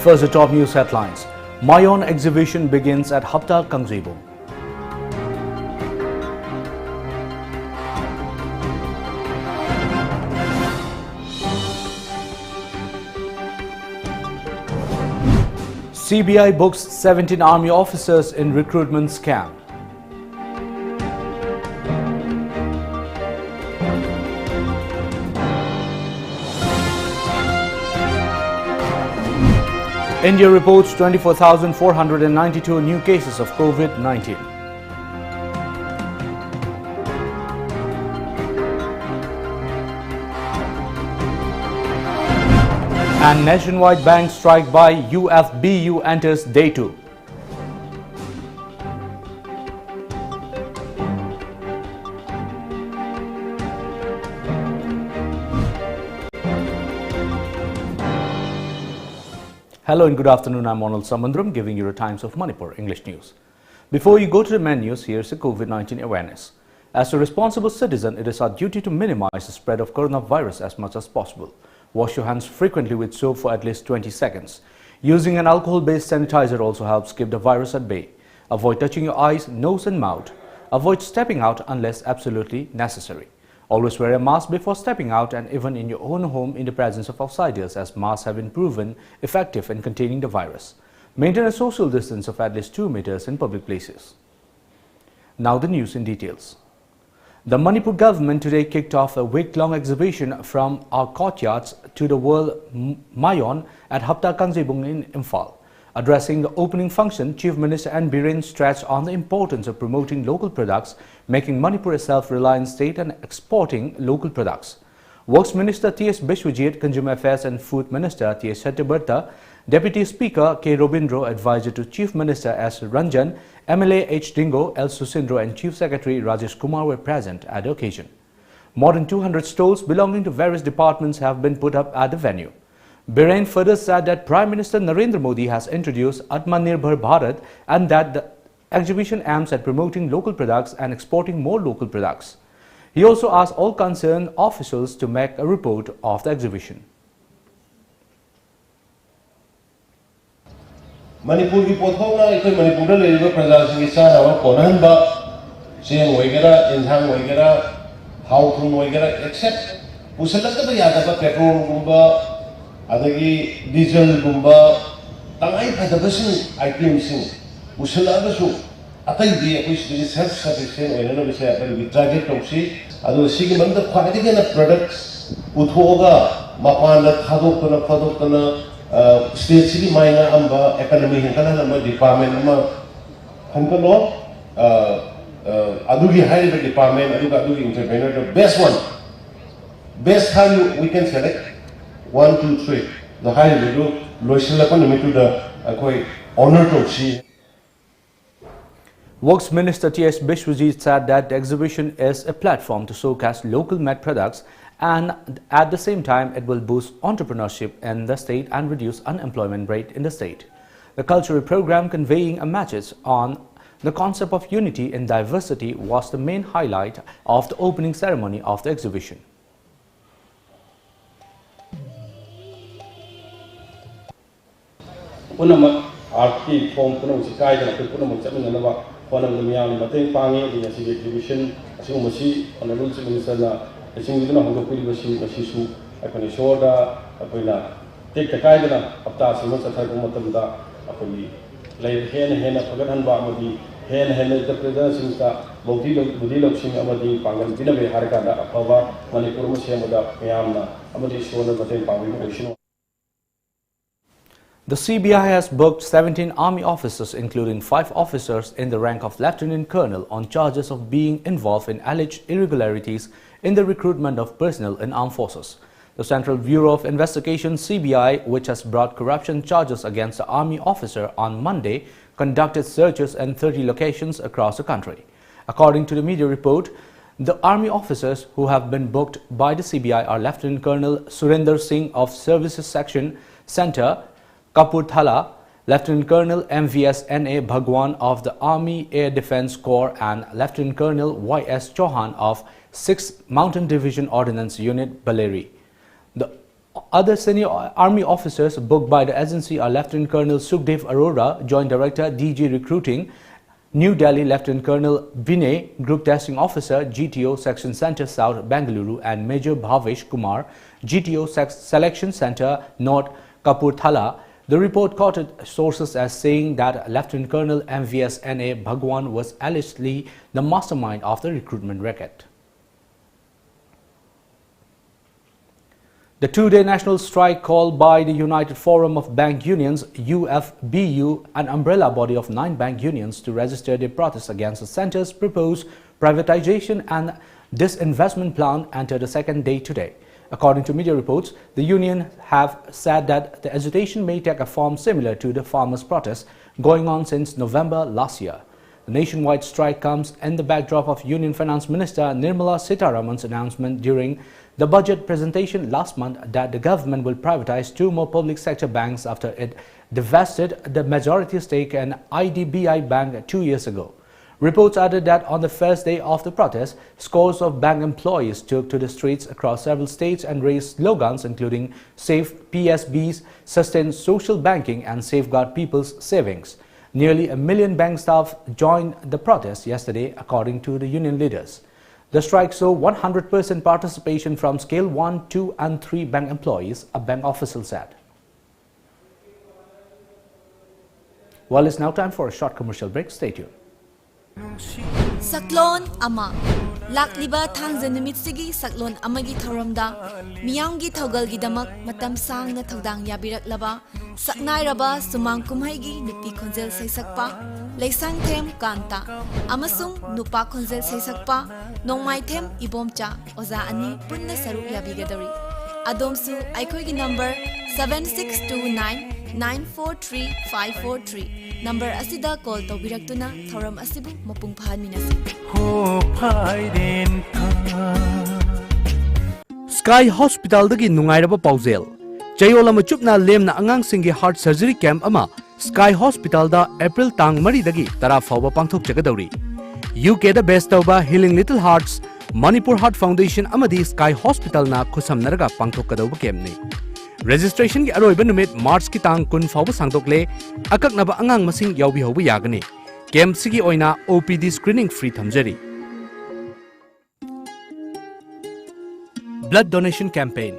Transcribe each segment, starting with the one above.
First, the top news headlines. Mayon exhibition begins at Hapta Kangzibung. CBI books 17 army officers in recruitment scam. India reports 24,492 new cases of COVID-19. And nationwide bank strike by UFBU enters day 2. Hello and good afternoon, I'm ONEL Samandram giving you the Times of Manipur English News. Before you go to the main news, here's a COVID-19 awareness. As a responsible citizen, it is our duty to minimize the spread of coronavirus as much as possible. Wash your hands frequently with soap for at least 20 seconds. Using an alcohol-based sanitizer also helps keep the virus at bay. Avoid touching your eyes, nose and mouth. Avoid stepping out unless absolutely necessary. Always wear a mask before stepping out and even in your own home in the presence of outsiders, as masks have been proven effective in containing the virus. Maintain a social distance of at least 2 meters in public places. Now the news in details. The Manipur government today kicked off a week-long exhibition from our courtyards to the World Mayon at Hapta Kangzibung in Imphal. Addressing the opening function, Chief Minister N. Biren stressed on the importance of promoting local products, making Manipur a self-reliant state and exporting local products. Works Minister T.S. Bishwajit, Consumer Affairs and Food Minister T.S. Chattopadhyay, Deputy Speaker K. Robindro, Advisor to Chief Minister S. Ranjan, MLA H. Dingo, L. Susindro and Chief Secretary Rajesh Kumar were present at the occasion. More than 200 stalls belonging to various departments have been put up at the venue. Biren further said that Prime Minister Narendra Modi has introduced Atmanirbhar Bharat and that the exhibition aims at promoting local products and exporting more local products. He also asked all concerned officials to make a report of the exhibition. Manipur ki pothong na ikoi Manipur da leriba praja singi chana wa konan ba seng oigera inthang oigera hau thung oigera except usalak da yada ba petrol gumba adagi diesel gumba tangai phadabasing item sing usalabasu atai di akoi sigi self sufficient oina no bisai apai target tausi adu sigi mamda khwadi na products uthoga mapan da thadokna state city maina amba economy hinkana nama department ama hankalo adugi high department adugi entrepreneur the best one best how we can select 1 2 3 the high level loisilakon nimitu da akoi honor to see. Works Minister T.S. Bishwajit said that the exhibition is a platform to showcase local made products and at the same time it will boost entrepreneurship in the state and reduce unemployment rate in the state. The cultural program conveying a message on the concept of unity in diversity was the main highlight of the opening ceremony of the exhibition. Art form one of the Miami Matin Pangi in the exhibition, Asumasi, on the Rules Minister, the Single Mashisu, upon the shoulder, upon take the Kaidana, Apta, Simas, Atakumata, upon the lay hen, Pagahan Bamadi, hen, the president, Budilok Sing Amadi, Pangan, Dinabe Harakada, Apava, Manipur Museamada, Miamna, Amadi shoulder, Matin Pangi. The CBI has booked 17 army officers, including 5 officers in the rank of Lieutenant Colonel, on charges of being involved in alleged irregularities in the recruitment of personnel in armed forces. The Central Bureau of Investigation (CBI), which has brought corruption charges against the army officer on Monday, conducted searches in 30 locations across the country. According to the media report, the army officers who have been booked by the CBI are Lieutenant Colonel Surinder Singh of Services Section Center, Kapurthala, Lieutenant Colonel MVS N.A. Bhagwan of the Army Air Defense Corps and Lieutenant Colonel Y.S. Chauhan of 6th Mountain Division Ordnance Unit, Baleri. The Other senior army officers booked by the agency are Lieutenant Colonel Sukhdev Arora, Joint Director DG Recruiting, New Delhi Lieutenant Colonel Vinay, Group Testing Officer, GTO Section Center South Bengaluru, and Major Bhavesh Kumar, GTO Selection Center North Kapurthala. The report quoted sources as saying that Lieutenant Colonel MVS N.A. Bhagwan was allegedly the mastermind of the recruitment racket. The two-day national strike called by the United Forum of Bank Unions, UFBU, an umbrella body of 9 bank unions, to register their protest against the centre's proposed privatization and disinvestment plan, entered the second day today. According to media reports, the union have said that the agitation may take a form similar to the farmers' protests going on since November last year. The nationwide strike comes in the backdrop of Union Finance Minister Nirmala Sitharaman's announcement during the budget presentation last month that the government will privatize 2 more public sector banks after it divested the majority stake in IDBI Bank 2 years ago. Reports added that on the first day of the protest, scores of bank employees took to the streets across several states and raised slogans including Save PSBs, Sustain Social Banking and Safeguard People's Savings. Nearly 1 million bank staff joined the protest yesterday, according to the union leaders. The strike saw 100% participation from Scale 1, 2 and 3 bank employees, a bank official said. Well, it's now time for a short commercial break. Stay tuned. Saklon Ama Lakliba Tangza Nimitsigi Saklon Amagi Thoramda Miyangi Togalgi Damak Matam Sang na Togdang Yabirak Laba Saknai Raba Sumang Kumhaigi Nupi Konzel Saysakpa Laysang Tem Kanta Amasung Nupa Konzel Saysakpa Nongmai Tem Ibomcha Oza Ani Punna Saru Yabigadari Adomsu Aikoigi number 7629-943-543 number asida call tawbiraktuna thoram asibu mapung phaminasi Sky Hospital dagi nungairaba pausel Chayolama chupna lemna angang singi heart surgery camp ama Sky Hospital da April tang mari dagi tara fawba pangthok chagadauri UK da best tawba Healing Little Hearts Manipur Heart Foundation amadi Sky Hospital na khusam naraga pangthok kadawba camp ni Registration ki aroiba numit March ki tang kun fawba sangdokle akaknaba angang masing yawbi hobu yagani camp sigi oina OPD screening free thamjari Blood donation campaign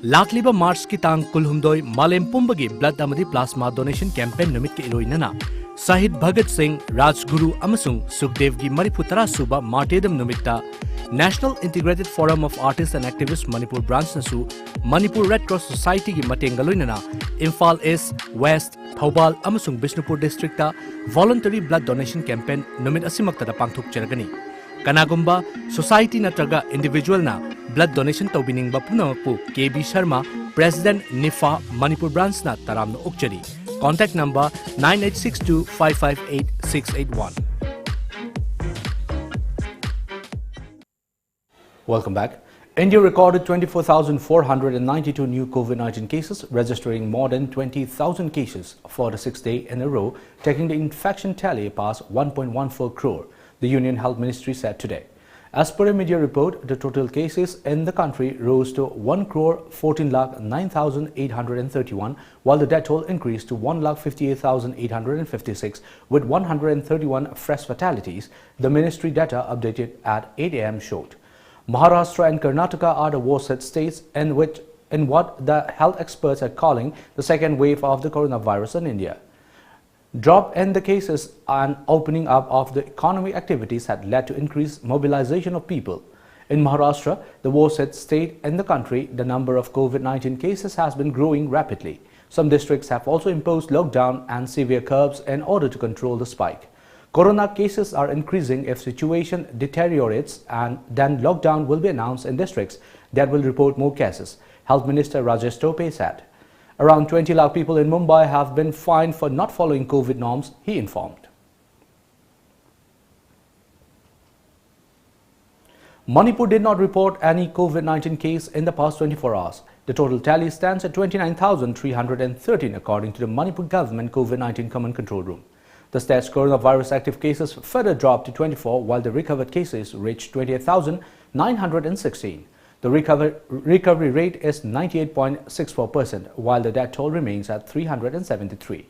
Lakliba March ki tang kulhumdoi malem pumbagi blood amadi plasma donation campaign numit ki iloinana Sahid Bhagat Singh Rajguru amasung Sukhdev gi Mariputara suba martyrdom numitta National Integrated Forum of Artists and Activists Manipur branch nasu Manipur Red Cross Society gi matengaloinana Imphal East, West, Thoubal amasung Bishnupur district ta voluntary blood donation campaign numit asimakta da pangthok charagani Kanagumba society natraga individual na blood donation tawbining ba punamapu KB Sharma President NIFA Manipur branch na taramno ukchari Contact number 9862558681. Welcome back. India recorded 24,492 new COVID-19 cases, registering more than 20,000 cases for the 6th day in a row, taking the infection tally past 1.14 crore, the Union Health Ministry said today. As per a media report, the total cases in the country rose to 1,14,09,831, while the death toll increased to 1,58,856, with 131 fresh fatalities, the ministry data updated at 8 a.m. showed. Maharashtra and Karnataka are the worst-hit states in what the health experts are calling the second wave of the coronavirus in India. Drop in the cases and opening up of the economic activities had led to increased mobilization of people. In Maharashtra, the worst-hit state in the country, the number of COVID-19 cases has been growing rapidly. Some districts have also imposed lockdown and severe curbs in order to control the spike. Corona cases are increasing. If situation deteriorates, and then lockdown will be announced in districts that will report more cases, Health Minister Rajesh Tope said. Around 20 lakh people in Mumbai have been fined for not following COVID norms, he informed. Manipur did not report any COVID-19 case in the past 24 hours. The total tally stands at 29,313 according to the Manipur government COVID-19 Command Control Room. The state's coronavirus active cases further dropped to 24, while the recovered cases reached 28,916. The recovery rate is 98.64%, while the death toll remains at 373.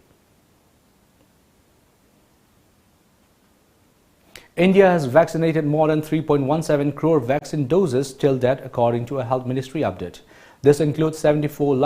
India has vaccinated more than 3.17 crore vaccine doses till date, according to a Health Ministry update. This includes 74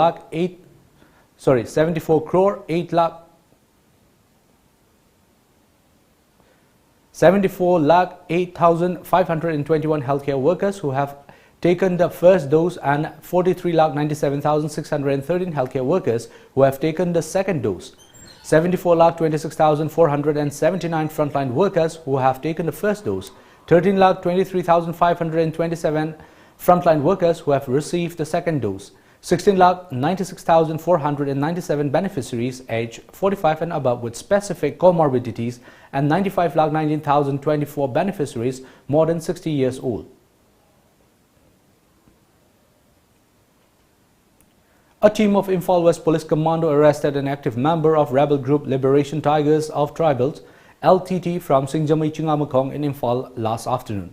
crore 8,521 healthcare workers who have taken the first dose and 43,97,613 healthcare workers who have taken the second dose. 74,26,479 frontline workers who have taken the first dose, 13,23,527 frontline workers who have received the second dose, 16,96,497 beneficiaries aged 45 and above with specific comorbidities, and 95,19,024 beneficiaries more than 60 years old. A team of Imphal West Police Commando arrested an active member of rebel group Liberation Tigers of Tribals (LTT) from Singjamai Chingamakong in Imphal last afternoon.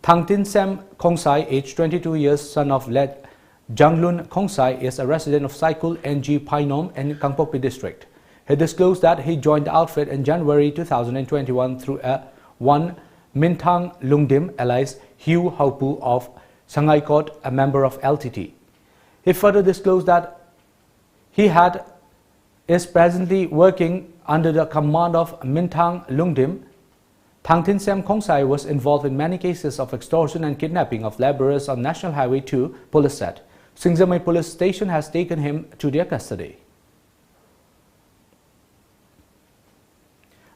Thangtin Sem Khongsai, aged 22 years, son of late Janglun Khongsai, is a resident of Saikul NG Painom in Kangpokpi district. He disclosed that he joined the outfit in January 2021 through one Mintang Lungdim alias Hugh Haupu of Sangaikot, a member of LTT. He further disclosed that he is presently working under the command of Mintang Lungdim. Thangtin Sem Khongsai was involved in many cases of extortion and kidnapping of laborers on National Highway 2, police said. Singjamai Police Station has taken him to their custody.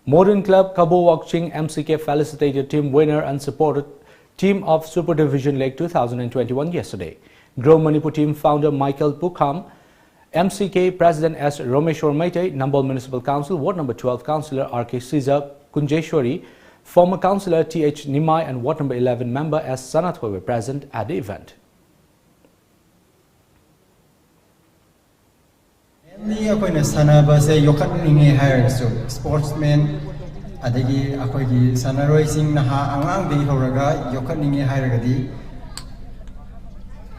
Modern club Kabo Wakching MCK felicitated team winner and supported team of Super Division League 2021 yesterday. Grow Manipur team founder Michael Pukham, MCK President S. Romeshwar Maite, Nambol Municipal Council Ward Number 12 Councillor R.K. Siza Kunjeshwari, former Councillor T.H. Nimai and Ward Number 11 member S. Sanat were present at the event. Sportsmen adagi akoigi sanaroising naha angang di horaga yokatningi hairagadi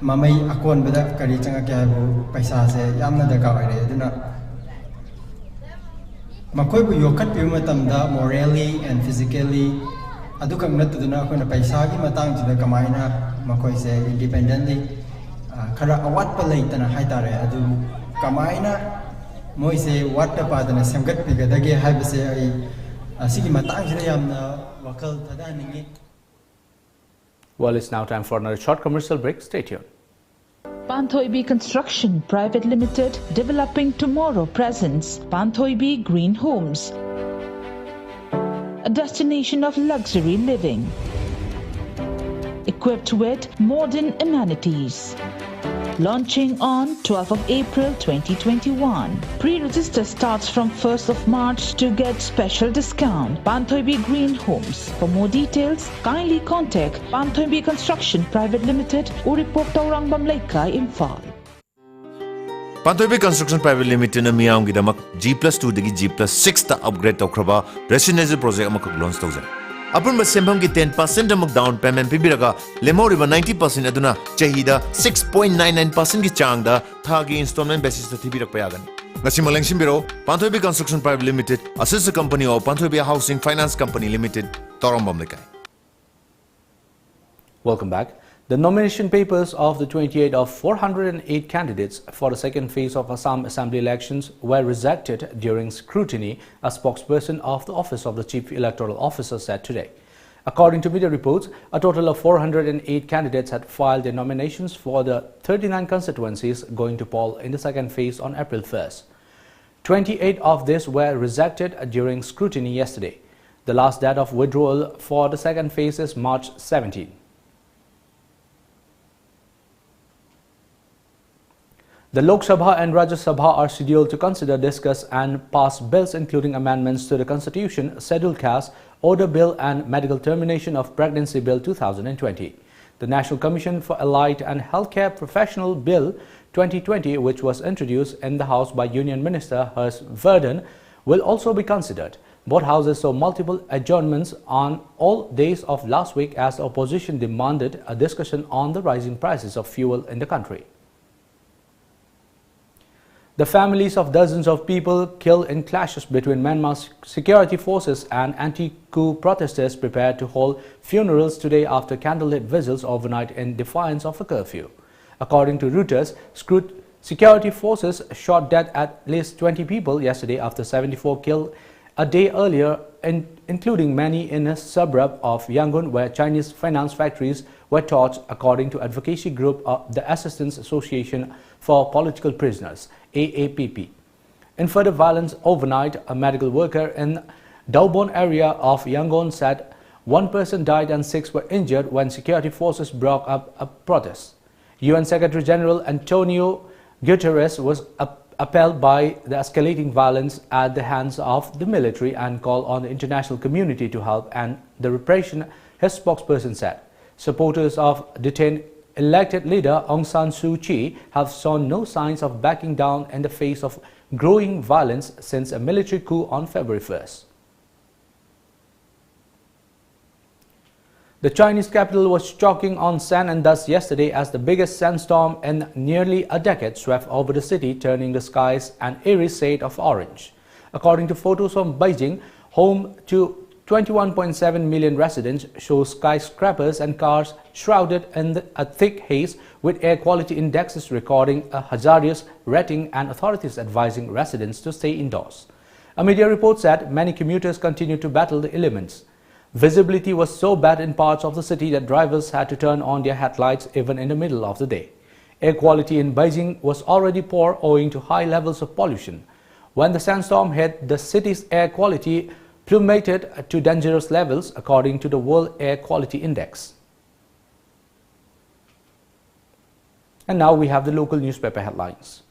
mamai akon bada kari changa kya bu paisa se yamna daga oire aduna makoi bu yokat pi matamda morally and physically adukang natuduna akona paisa gi matang jida kamaina makoi se independently khara awat pa leitana haitare adu kamaina moise watta padana samgat pigadage haibase ai asigi matang jida yamna wakal thada ningi. Well, it's now time for another short commercial break. Stay tuned. Panthoibi Construction Private Limited, developing tomorrow presents Panthoibi Green Homes, a destination of luxury living, equipped with modern amenities. Launching on 12th of April 2021. Pre-register starts from 1st of March to get special discount. Panthoibi Green Homes. For more details, kindly contact Panthoibi Construction Private Limited, Uripok Taurang Bamlaika, Imphal. Panthoibi Construction Private Limited na miyam gidamak G+2 dagi G+6 ta upgrade tawkraba residential project amakak launch tawzai. Upon Sembam ki 10% amok down payment pibiraga lemoriba 90% aduna chahida 6.99% ki changda thagi installment basis ta thibirak payagan. Ngasi maleng simbiro Panthoibi Construction Private Limited, a sister company of Panthoibi Housing Finance Company Limited, Torambam Lekai. Welcome back. The nomination papers of the 28 of 408 candidates for the second phase of Assam Assembly elections were rejected during scrutiny, a spokesperson of the Office of the Chief Electoral Officer said today. According to media reports, a total of 408 candidates had filed their nominations for the 39 constituencies going to poll in the second phase on April 1st. 28 of these were rejected during scrutiny yesterday. The last date of withdrawal for the second phase is March 17. The Lok Sabha and Rajya Sabha are scheduled to consider, discuss and pass bills including amendments to the Constitution, Scheduled Caste, Order Bill and Medical Termination of Pregnancy Bill 2020. The National Commission for Allied and Healthcare Professional Bill 2020, which was introduced in the House by Union Minister Harsh Vardhan, will also be considered. Both houses saw multiple adjournments on all days of last week as the opposition demanded a discussion on the rising prices of fuel in the country. The families of dozens of people killed in clashes between Myanmar's security forces and anti-coup protesters prepared to hold funerals today after candlelit vigils overnight in defiance of a curfew. According to Reuters, security forces shot dead at least 20 people yesterday after 74 killed a day earlier, including many in a suburb of Yangon where Chinese finance factories were torched, according to advocacy group of the Assistance Association for Political Prisoners, AAPP. In further violence overnight, a medical worker in Daubon area of Yangon said one person died and 6 were injured when security forces broke up a protest. UN Secretary General Antonio Guterres was appalled by the escalating violence at the hands of the military and called on the international community to help and the repression, his spokesperson said. Supporters of detained elected leader Aung San Suu Kyi have shown no signs of backing down in the face of growing violence since a military coup on February 1st. The Chinese capital was choking on sand and dust yesterday as the biggest sandstorm in nearly a decade swept over the city, turning the skies an eerie shade of orange. According to photos from Beijing, home to 21.7 million residents, show skyscrapers and cars shrouded in a thick haze, with air quality indexes recording a hazardous rating and authorities advising residents to stay indoors. A media report said many commuters continued to battle the elements. Visibility was so bad in parts of the city that drivers had to turn on their headlights even in the middle of the day. Air quality in Beijing was already poor owing to high levels of pollution. When the sandstorm hit, the city's air quality plummeted to dangerous levels according to the World Air Quality Index. And now we have the local newspaper headlines.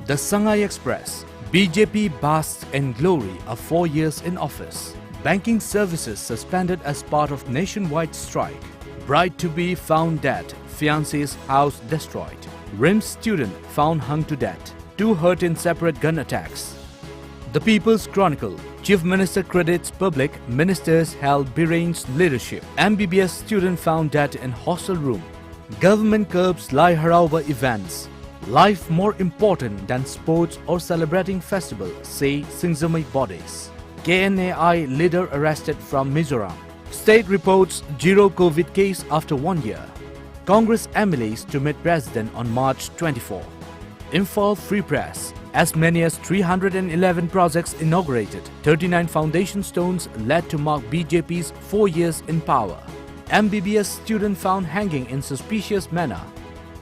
The Shanghai Express. BJP basks in glory of 4 years in office. Banking services suspended as part of nationwide strike. Bride-to-be found dead. Fiance's house destroyed. RIMS student found hung to death. 2 hurt in separate gun attacks. The People's Chronicle. Chief Minister credits public ministers held Biraine's leadership. MBBS student found dead in hostel room. Government curbs Lai Harauba events. Life more important than sports or celebrating festival, say Singzamai bodies. KNAI leader arrested from Mizoram. State reports 0 COVID case after 1 year. Congress MLAs to meet President on March 24. Imphal Free Press. As many as 311 projects inaugurated. 39 foundation stones led to mark BJP's 4 years in power. MBBS student found hanging in suspicious manner.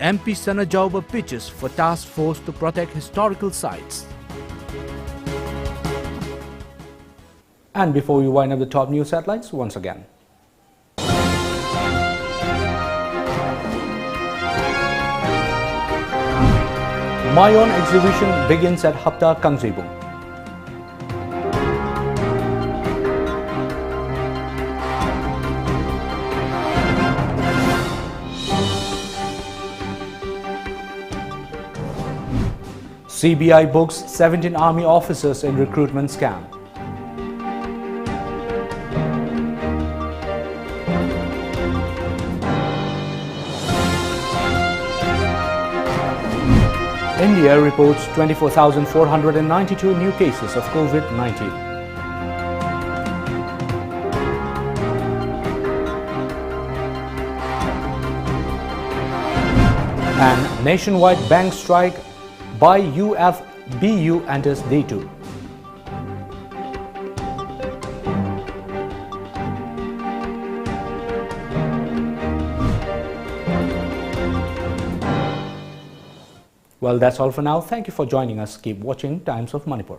MP Sanajauba pitches for task force to protect historical sites. And before we wind up the top news headlines once again. My Own exhibition begins at Hapta Kangzibung. CBI books 17 army officers in recruitment scam. India reports 24,492 new cases of COVID-19. And nationwide bank strike by UFBU enters day 2. Well, that's all for now. Thank you for joining us. Keep watching Times of Manipur.